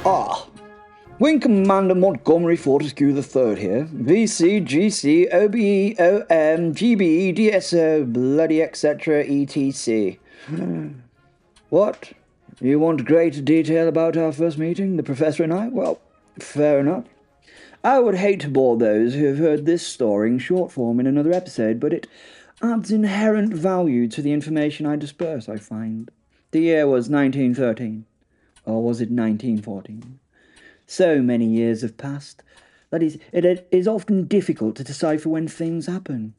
Ah, Wing Commander Montgomery Fortescue III here. VC, GC, OBE, OM, GBE, DSO, bloody etc. ETC. What? You want great detail about our first meeting, the Professor and I? Well, fair enough. I would hate to bore those who have heard this story in short form in another episode, but it adds inherent value to the information I disperse, I find. The year was 1913. Or was it 1914? So many years have passed that it is often difficult to decipher when things happen.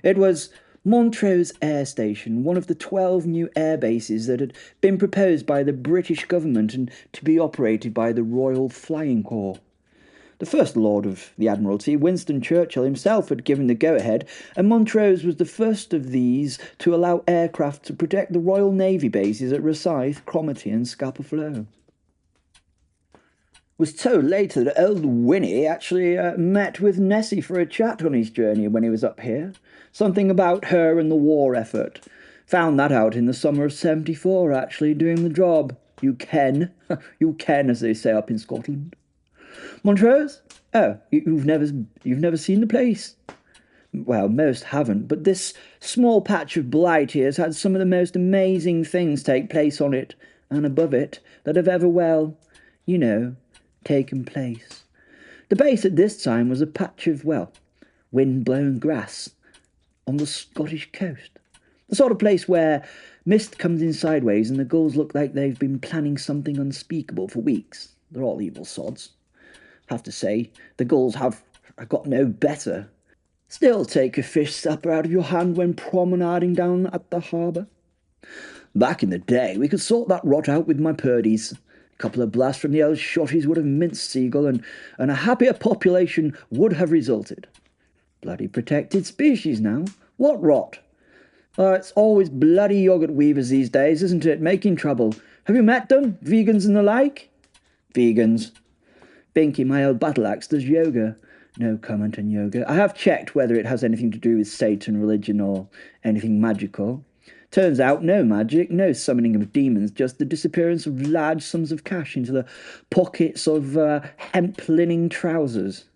It was Montrose Air Station, one of the 12 new air bases that had been proposed by the British government and to be operated by the Royal Flying Corps. The First Lord of the Admiralty, Winston Churchill himself, had given the go-ahead, and Montrose was the first of these to allow aircraft to protect the Royal Navy bases at Rosyth, Cromarty and Scapa Flow. It was told later that old Winnie actually met with Nessie for a chat on his journey when he was up here. Something about her and the war effort. Found that out in the summer of '74, actually, doing the job. You ken, as they say up in Scotland. Montrose? Oh, you've never seen the place? Well, most haven't, but this small patch of blight here has had some of the most amazing things take place on it, and above it, that have ever, well, you know, taken place. The base at this time was a patch of, well, wind-blown grass on the Scottish coast. The sort of place where mist comes in sideways and the gulls look like they've been planning something unspeakable for weeks. They're all evil sods. Have to say, the gulls have got no better. Still take a fish supper out of your hand when promenading down at the harbour. Back in the day, we could sort that rot out with my purdies. A couple of blasts from the old shotties would have minced Seagull, and a happier population would have resulted. Bloody protected species now. What rot? It's always bloody yoghurt weavers these days, isn't it? Making trouble. Have you met them? Vegans and the like? Vegans. Binky, my old battle axe, does yoga. No comment on yoga. I have checked whether it has anything to do with Satan, religion, or anything magical. Turns out no magic, no summoning of demons, just the disappearance of large sums of cash into the pockets of hemp linen trousers.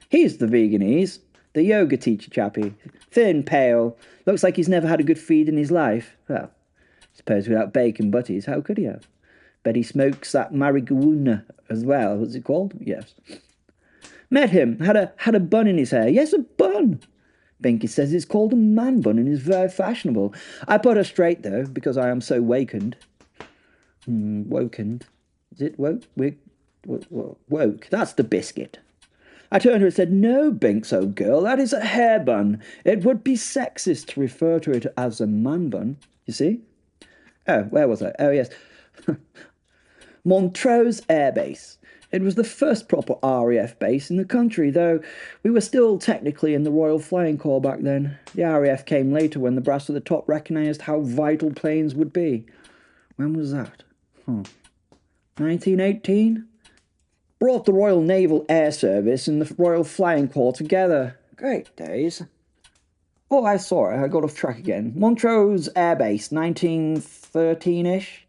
He's the veganese, the yoga teacher chappie. Thin, pale, looks like he's never had a good feed in his life. Well, I suppose without bacon butties, how could he have? Bet he smokes that marijuana as well. What's it called? Yes. Met him. Had a bun in his hair. Yes, a bun. Binky says it's called a man bun and is very fashionable. I put her straight, though, because I am so wakened. Wokened. Is it woke? Woke. That's the biscuit. I turned to her and said, "No, Binks, old girl, that is a hair bun. It would be sexist to refer to it as a man bun. You see?" Oh, where was I? Oh, yes. Montrose Air Base. It was the first proper RAF base in the country, though we were still technically in the Royal Flying Corps back then. The RAF came later when the brass at the top recognised how vital planes would be. When was that? 1918? Brought the Royal Naval Air Service and the Royal Flying Corps together. Great days. Oh, I saw it. I got off track again. Montrose Air Base, 1913-ish.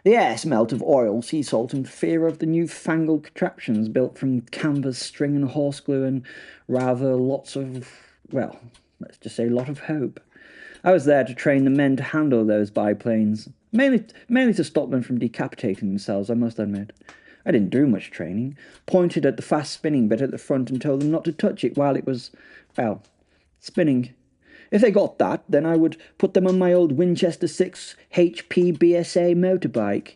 The air smelt of oil, sea salt, and fear of the newfangled contraptions built from canvas, string, and horse glue, and rather lots of, well, let's just say a lot of hope. I was there to train the men to handle those biplanes, mainly to stop them from decapitating themselves, I must admit. I didn't do much training, pointed at the fast spinning bit at the front and told them not to touch it while it was, well, spinning. If they got that, then I would put them on my old Winchester 6 HP BSA motorbike.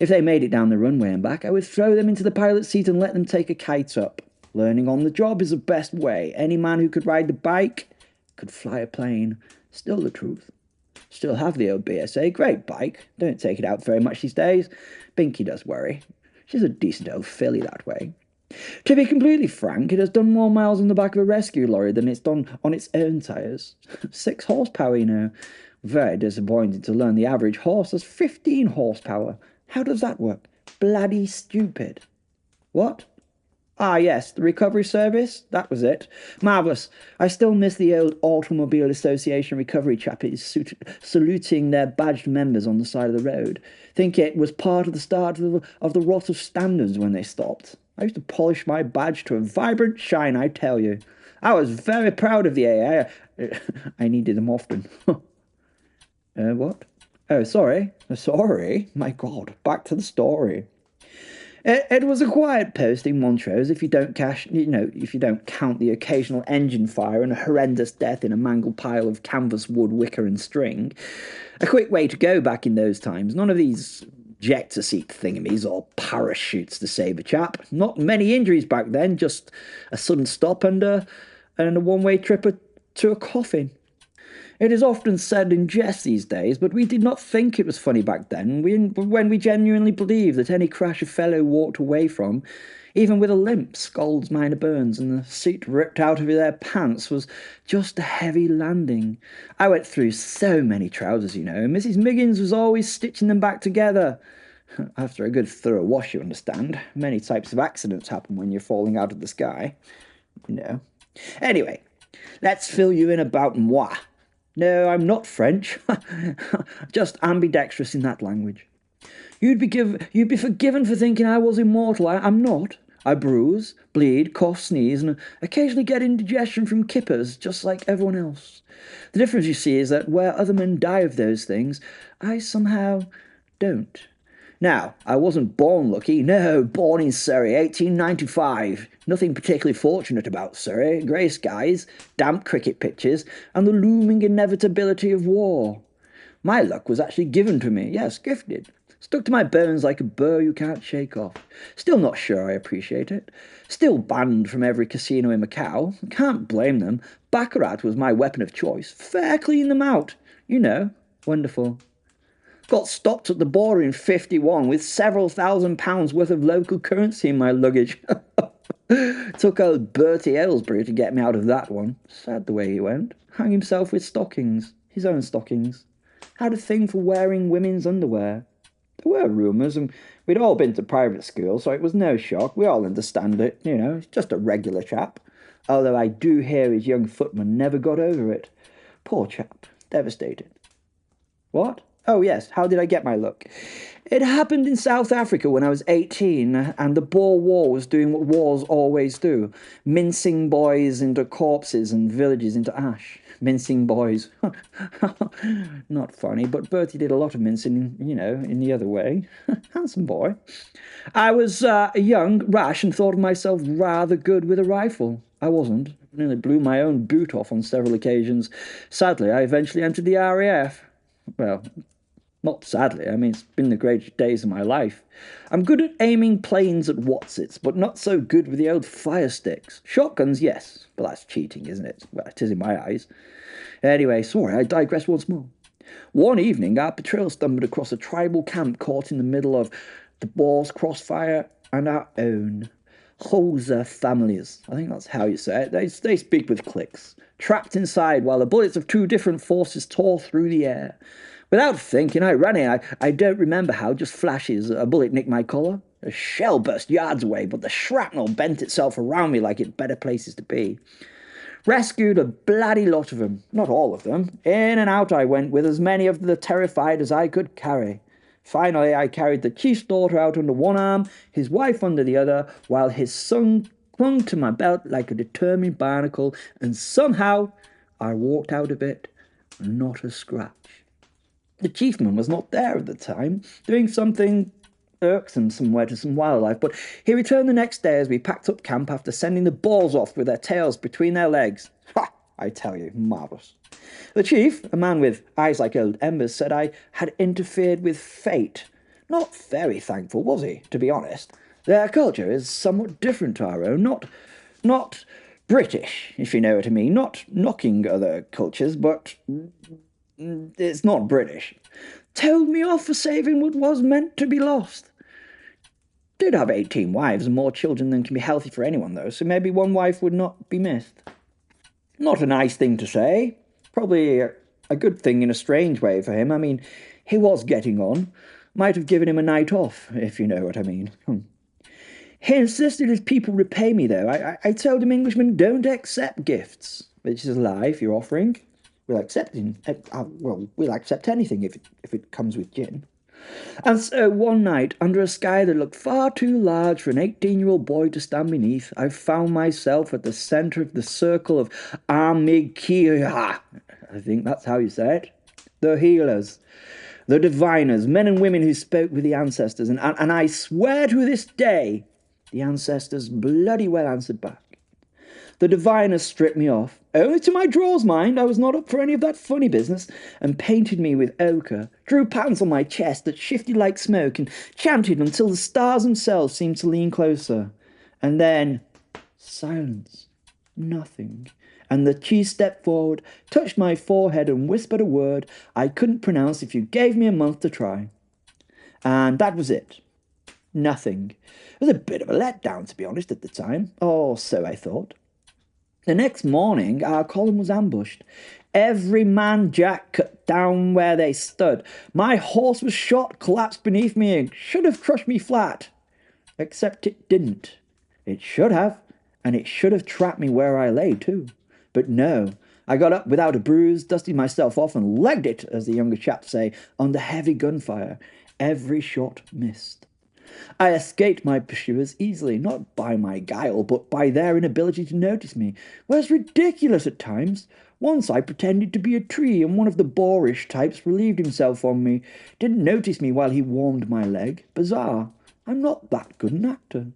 If they made it down the runway and back, I would throw them into the pilot's seat and let them take a kite up. Learning on the job is the best way. Any man who could ride the bike could fly a plane. Still the truth. Still have the old BSA. Great bike. Don't take it out very much these days. Binky does worry. She's a decent old filly that way. To be completely frank, it has done more miles in the back of a rescue lorry than it's done on its own tyres. 6 horsepower, you know. Very disappointing to learn the average horse has 15 horsepower. How does that work? bloody stupid. What? Ah, yes, the recovery service? That was it. Marvellous. I still miss the old Automobile Association recovery chappies saluting their badged members on the side of the road. Think it was part of the start of the rot of standards when they stopped. I used to polish my badge to a vibrant shine, I tell you. I was very proud of the AA. I needed them often. What? Oh, sorry. Sorry? My God, back to the story. It was a quiet post in Montrose if you don't count the occasional engine fire and a horrendous death in a mangled pile of canvas, wood, wicker and string. A quick way to go back in those times. None of these ejector seat thingamies or parachutes to save a chap. Not many injuries back then, just a sudden stop and a one-way trip to a coffin. It is often said in jest these days, but we did not think it was funny back then, when we genuinely believed that any crash a fellow walked away from, even with a limp, scalds minor burns, and the seat ripped out of their pants, was just a heavy landing. I went through so many trousers, and Mrs. Miggins was always stitching them back together. After a good thorough wash, you understand. Many types of accidents happen when you're falling out of the sky. Anyway, let's fill you in about moi. No, I'm not French. Just ambidextrous in that language. You'd be forgiven for thinking I was immortal. I'm not. I bruise, bleed, cough, sneeze, and occasionally get indigestion from kippers, just like everyone else. The difference, you see, is that where other men die of those things, I somehow don't. Now, I wasn't born lucky. No, born in Surrey, 1895. Nothing particularly fortunate about Surrey. Grey skies, damp cricket pitches, and the looming inevitability of war. My luck was actually given to me. Yes, gifted. Stuck to my bones like a burr you can't shake off. Still not sure I appreciate it. Still banned from every casino in Macau. Can't blame them. Baccarat was my weapon of choice. Fair clean them out. Wonderful. Got stopped at the border in 51 with several £1,000s worth of local currency in my luggage. Took old Bertie Aylesbury to get me out of that one. Sad the way he went. Hung himself with stockings. His own stockings. Had a thing for wearing women's underwear. There were rumours, and we'd all been to private school, so it was no shock. We all understand it, He's just a regular chap. Although I do hear his young footman never got over it. Poor chap. Devastated. What? Oh, yes, how did I get my look? It happened in South Africa when I was 18, and the Boer War was doing what wars always do, mincing boys into corpses and villages into ash. Mincing boys. Not funny, but Bertie did a lot of mincing, in the other way. Handsome boy. I was young, rash, and thought of myself rather good with a rifle. I wasn't. I nearly blew my own boot off on several occasions. Sadly, I eventually entered the RAF. Well, not sadly, it's been the greatest days of my life. I'm good at aiming planes at whatsits, but not so good with the old fire sticks. Shotguns, yes, but that's cheating, isn't it? Well, it is in my eyes. Anyway, sorry, I digress once more. One evening, our patrol stumbled across a tribal camp caught in the middle of the Boers' crossfire and our own. Xhosa families, I think that's how you say it. They speak with clicks. Trapped inside while the bullets of two different forces tore through the air. Without thinking, I ran in. I don't remember how, just flashes. A bullet nicked my collar. A shell burst yards away, but the shrapnel bent itself around me like it better places to be. Rescued a bloody lot of them. Not all of them. In and out I went with as many of the terrified as I could carry. Finally, I carried the chief's daughter out under one arm, his wife under the other, while his son clung to my belt like a determined barnacle, and somehow I walked out of it, not a scratch. The chiefman was not there at the time, doing something irksome somewhere to some wildlife, but he returned the next day as we packed up camp after sending the Boers off with their tails between their legs. Ha! I tell you, marvellous. The chief, a man with eyes like old embers, said I had interfered with fate. Not very thankful, was he, to be honest? Their culture is somewhat different to our own, not British, if you know what I mean, not knocking other cultures, but it's not British. Told me off for saving what was meant to be lost. Did have 18 wives and more children than can be healthy for anyone, though, so maybe one wife would not be missed. Not a nice thing to say. Probably a good thing in a strange way for him. He was getting on. Might have given him a night off, if you know what I mean. He insisted his people repay me, though. I told him Englishmen don't accept gifts, which is a lie if you're offering. We'll accept we'll accept anything if it comes with gin. And so one night, under a sky that looked far too large for an 18-year-old boy to stand beneath, I found myself at the centre of the circle of Amikiha. I think that's how you say it. The healers, the diviners, men and women who spoke with the ancestors, and I swear to this day, the ancestors bloody well answered back. The diviners stripped me off, only to my drawers, mind, I was not up for any of that funny business, and painted me with ochre, drew patterns on my chest that shifted like smoke, and chanted until the stars themselves seemed to lean closer. And then, silence, nothing. And the chief stepped forward, touched my forehead, and whispered a word I couldn't pronounce if you gave me a month to try. And that was it. Nothing. It was a bit of a letdown, to be honest, at the time, or so I thought. The next morning, our column was ambushed. Every man jack cut down where they stood. My horse was shot, collapsed beneath me, and should have crushed me flat. Except it didn't. It should have, and it should have trapped me where I lay, too. But no, I got up without a bruise, dusted myself off, and legged it, as the younger chaps say, under heavy gunfire. Every shot missed. I escaped my pursuers easily, not by my guile, but by their inability to notice me. Was ridiculous at times. Once I pretended to be a tree, and one of the boorish types relieved himself on me. Didn't notice me while he warmed my leg. Bizarre. I'm not that good an actor.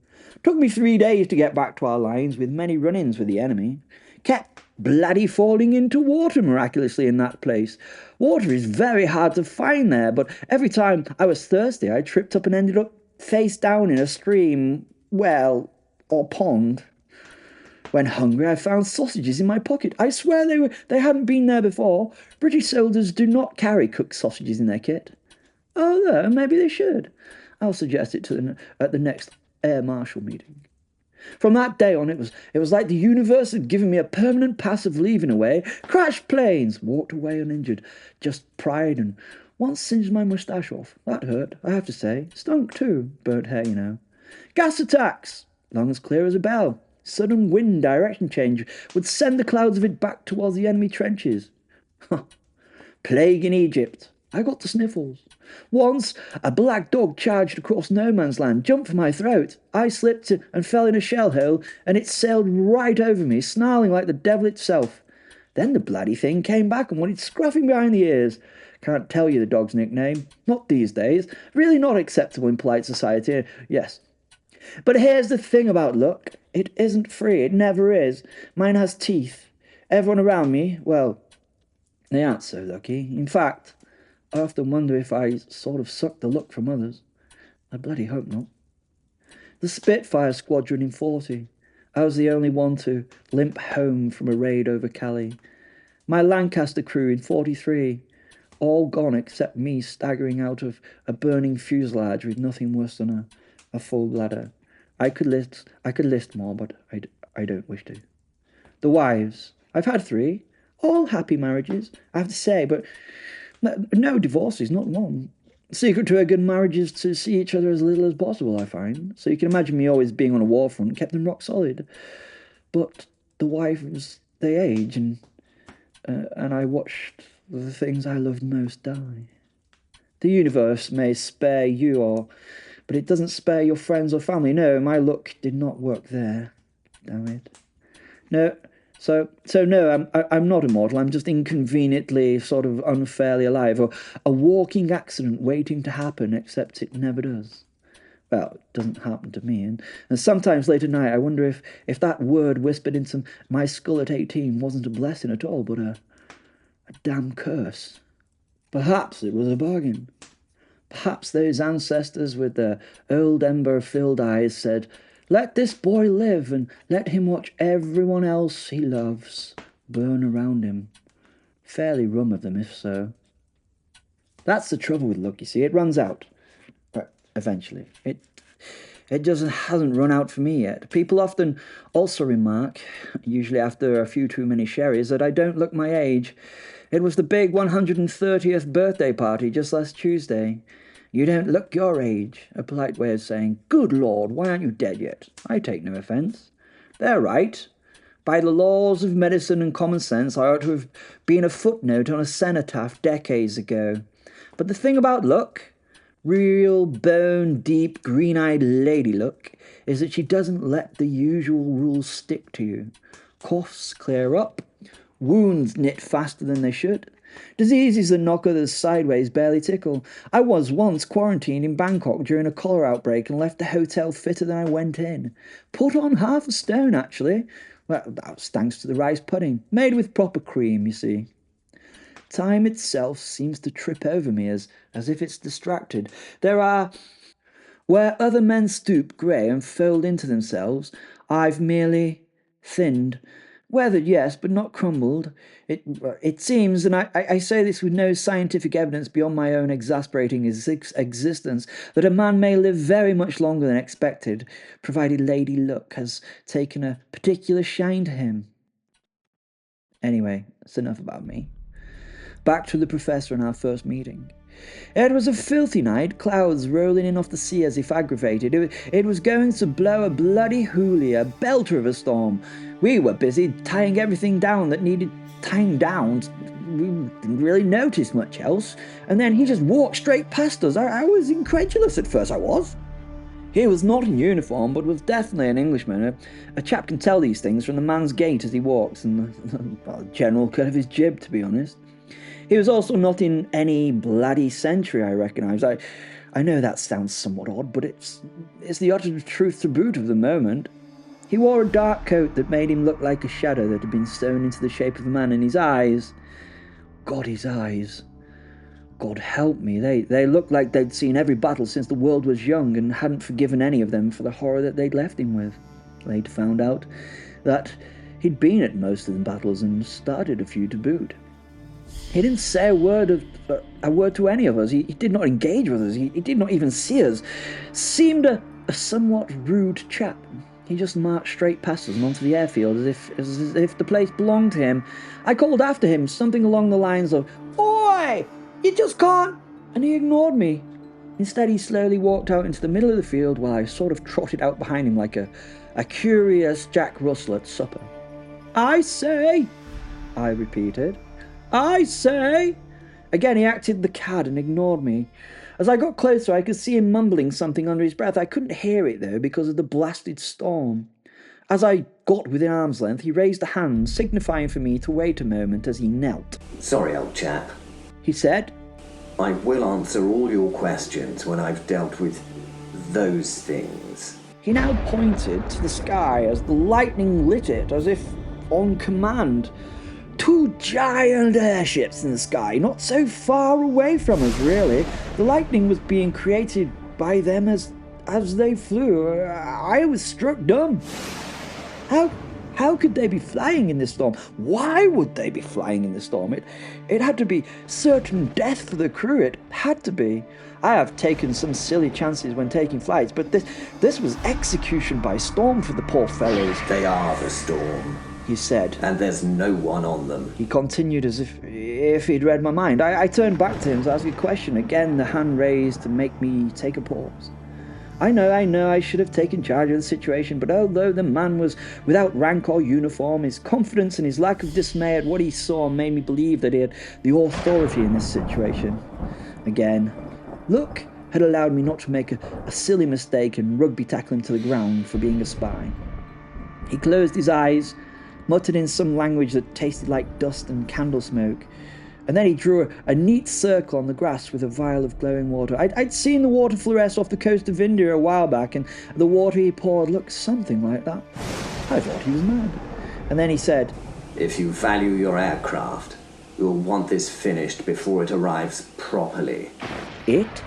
Took me 3 days to get back to our lines, with many run-ins with the enemy. Kept bloody falling into water miraculously in that place. Water is very hard to find there, but every time I was thirsty, I tripped up and ended up face down in a stream, or pond. When hungry, I found sausages in my pocket. I swear they hadn't been there before. British soldiers do not carry cooked sausages in their kit. Although, maybe they should. I'll suggest it to them at the next Air Marshal meeting. From that day on, it was like the universe had given me a permanent pass of leaving away. Crashed planes, walked away uninjured, just pride, and once singed my moustache off. That hurt, I have to say. Stunk too, burnt hair, you know. Gas attacks, lungs clear as a bell. Sudden wind direction change would send the clouds of it back towards the enemy trenches. Plague in Egypt. I got the sniffles. Once, a black dog charged across no man's land, jumped for my throat. I slipped and fell in a shell hole, and it sailed right over me, snarling like the devil itself. Then the bloody thing came back and wanted scruffing behind the ears. Can't tell you the dog's nickname. Not these days. Really not acceptable in polite society. Yes. But here's the thing about luck. It isn't free. It never is. Mine has teeth. Everyone around me, well, they aren't so lucky. In fact, I often wonder if I sort of suck the luck from others. I bloody hope not. The Spitfire Squadron in 40. I was the only one to limp home from a raid over Calais. My Lancaster crew in 43. All gone except me staggering out of a burning fuselage with nothing worse than a full bladder. I could list more, but I don't wish to. The wives. I've had 3. All happy marriages, I have to say, but no divorces, not one. Secret to a good marriage is to see each other as little as possible, I find. So you can imagine me always being on a war front kept them rock solid. But the wives, they age, and I watched the things I loved most die. The universe may spare you, but it doesn't spare your friends or family. No, my luck did not work there. Damn it. No. So no, I'm not immortal. I'm just inconveniently, sort of unfairly alive, or a walking accident waiting to happen, except it never does. Well, it doesn't happen to me, and sometimes late at night I wonder if that word whispered into my skull at 18 wasn't a blessing at all, but a damn curse. Perhaps it was a bargain. Perhaps those ancestors with their old ember-filled eyes said, "Let this boy live, and let him watch everyone else he loves burn around him." Fairly rum of them, if so. That's the trouble with luck, you see. It runs out. Eventually. It just hasn't run out for me yet. People often also remark, usually after a few too many sherries, that I don't look my age. It was the big 130th birthday party just last Tuesday. You don't look your age, a polite way of saying, good Lord, why aren't you dead yet? I take no offence. They're right. By the laws of medicine and common sense, I ought to have been a footnote on a cenotaph decades ago. But the thing about luck, real bone-deep, green-eyed lady luck, is that she doesn't let the usual rules stick to you. Coughs clear up, wounds knit faster than they should. Diseases that knock others sideways barely tickle. I was once quarantined in Bangkok during a cholera outbreak and left the hotel fitter than I went in. Put on half a stone, actually. Well, that was thanks to the rice pudding, made with proper cream, you see. Time itself seems to trip over me as if it's distracted. There are... Where other men stoop grey and fold into themselves, I've merely thinned. Weathered, yes, but not crumbled. It seems, and I say this with no scientific evidence beyond my own exasperating existence, that a man may live very much longer than expected, provided Lady Luck has taken a particular shine to him. Anyway, that's enough about me. Back to the professor and our first meeting. It was a filthy night, clouds rolling in off the sea as if aggravated. It was going to blow a bloody hoolie, a belter of a storm. We were busy tying everything down that needed tying down. We didn't really notice much else. And then he just walked straight past us. I was incredulous at first, I was. He was not in uniform, but was definitely an Englishman. A chap can tell these things from the man's gait as he walks, and the general cut of his jib, to be honest. He was also not in any bloody century I recognise. I know that sounds somewhat odd, but it's the utter truth to boot of the moment. He wore a dark coat that made him look like a shadow that had been sewn into the shape of a man, and his eyes... God, his eyes. God help me, they looked like they'd seen every battle since the world was young and hadn't forgiven any of them for the horror that they'd left him with. Later found out that he'd been at most of the battles and started a few to boot. He didn't say a word to any of us. He did not engage with us. He did not even see us. Seemed a somewhat rude chap. He just marched straight past us and onto the airfield as if the place belonged to him. I called after him something along the lines of, "Oi! You just can't!" And he ignored me. Instead, he slowly walked out into the middle of the field while I sort of trotted out behind him like a curious Jack Russell at supper. "I say!" I repeated. "I say!" Again he acted the cad and ignored me. As I got closer I could see him mumbling something under his breath. I couldn't hear it though because of the blasted storm. As I got within arm's length he raised a hand, signifying for me to wait a moment as he knelt. "Sorry, old chap," he said. "I will answer all your questions when I've dealt with those things." He now pointed to the sky as the lightning lit it as if on command. 2 giant airships in the sky, not so far away from us, really. The lightning was being created by them as they flew. I was struck dumb. How could they be flying in this storm? Why would they be flying in this storm? It had to be certain death for the crew. It had to be. I have taken some silly chances when taking flights, but this was execution by storm for the poor fellows. "They are the storm," he said. "and there's no one on them." He continued as if he'd read my mind. I turned back to him to ask a question. Again, the hand raised to make me take a pause. I know I should have taken charge of the situation, but although the man was without rank or uniform, his confidence and his lack of dismay at what he saw made me believe that he had the authority in this situation. Again, luck had allowed me not to make a silly mistake and rugby tackle him to the ground for being a spy. He closed his eyes, muttered in some language that tasted like dust and candle smoke, and then he drew a neat circle on the grass with a vial of glowing water. I'd seen the water fluoresce off the coast of India a while back, and the water he poured looked something like that. I thought he was mad. And then he said, "If you value your aircraft, you'll want this finished before it arrives properly." It?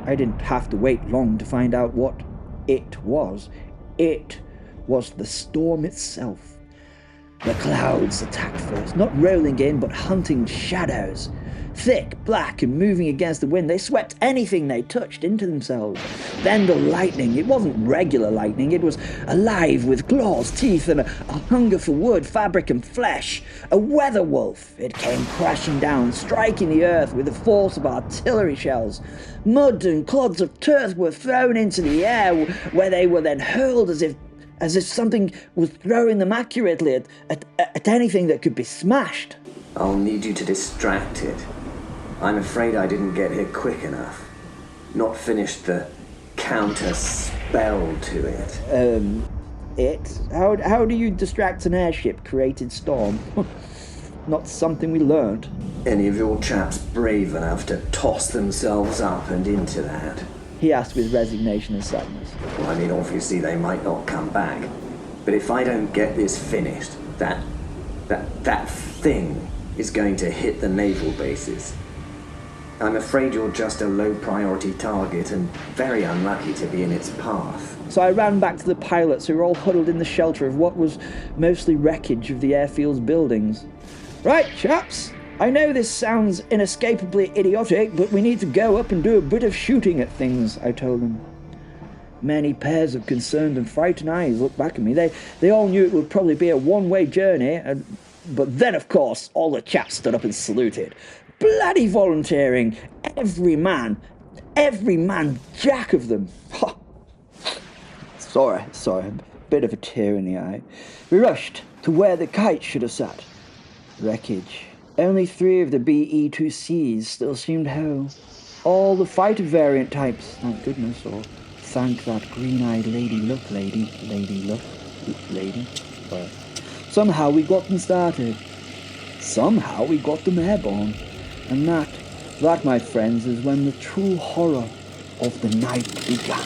I didn't have to wait long to find out what it was. It was the storm itself. The clouds attacked first, not rolling in, but hunting shadows. Thick, black, and moving against the wind, they swept anything they touched into themselves. Then the lightning, it wasn't regular lightning, it was alive with claws, teeth, and a hunger for wood, fabric, and flesh. A werewolf. It came crashing down, striking the earth with the force of artillery shells. Mud and clods of turf were thrown into the air, where they were then hurled as if something was throwing them accurately at anything that could be smashed. I'll need you to distract it. I'm afraid I didn't get here quick enough. Not finished the counter spell to it. How do you distract an airship-created storm? Not something we learned. Any of your chaps brave enough to toss themselves up and into that? He asked with resignation and sadness. Well, I mean, obviously they might not come back. But if I don't get this finished, that thing is going to hit the naval bases. I'm afraid you're just a low-priority target and very unlucky to be in its path. So I ran back to the pilots who were all huddled in the shelter of what was mostly wreckage of the airfield's buildings. Right, chaps. I know this sounds inescapably idiotic, but we need to go up and do a bit of shooting at things, I told them. Many pairs of concerned and frightened eyes looked back at me. They all knew it would probably be a one-way journey, but then, of course, all the chaps stood up and saluted. Bloody volunteering! Every man, jack of them. Sorry, a bit of a tear in the eye. We rushed to where the kite should have sat. Wreckage. Only 3 of the BE-2Cs still seemed whole. All the fighter variant types, thank goodness, or thank that green-eyed lady. Well, somehow we got them started. Somehow we got them airborne. And that, my friends, is when the true horror of the night began.